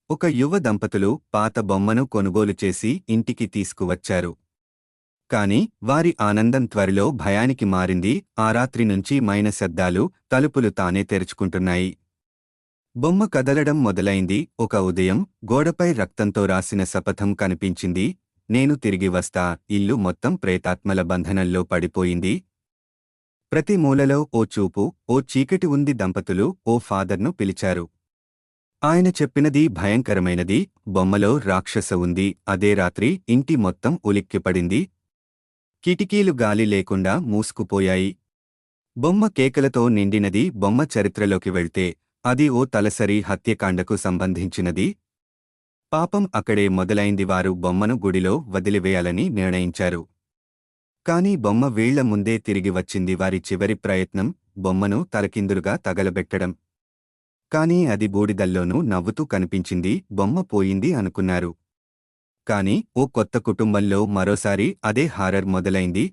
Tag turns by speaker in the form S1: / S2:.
S1: ఒక యువ దంపతులు పాత బొమ్మను కొనుగోలు చేసి ఇంటికి తీసుకువచ్చారు. కాని వారి ఆనందం త్వరలో భయానికి మారింది. ఆ రాత్రి నుంచి మైన శబ్దాలు, తలుపులు తానే తెరుచుకుంటున్నాయి. బొమ్మ కదలడం మొదలైంది. ఒక ఉదయం గోడపై రక్తంతో రాసిన శపథం కనిపించింది. నేను తిరిగి వస్తా. ఇల్లు మొత్తం ప్రేతాత్మల బంధనంలో పడిపోయింది. ప్రతి మూలలో ఓ చూపు, ఓ చీకటి ఉంది. దంపతులు ఓ ఫాదర్ను పిలిచారు. ఆయన చెప్పినది భయంకరమైనది. బొమ్మలో రాక్షస ఉంది. అదే రాత్రి ఇంటి మొత్తం ఉలిక్కిపడింది. కిటికీలు గాలి లేకుండా మూసుకుపోయాయి. బొమ్మ కేకలతో నిండినది. బొమ్మ చరిత్రలోకి వెళ్తే అది ఓ తలసరి హత్యకాండకు సంబంధించినది. పాపం అక్కడే మొదలైంది. వారు బొమ్మను గుడిలో వదిలివేయాలని నిర్ణయించారు. కాని బొమ్మ వీళ్ల ముందే తిరిగి వచ్చింది. వారి చివరి ప్రయత్నం బొమ్మను తలకిందులుగా తగలబెట్టడం. కాని అది బూడిదల్లోనూ నవ్వుతూ కనిపించింది. బొమ్మ పోయింది అనుకున్నారు. కాని ఓ కొత్త కుటుంబంలో మరోసారి అదే హారర్ మొదలైంది.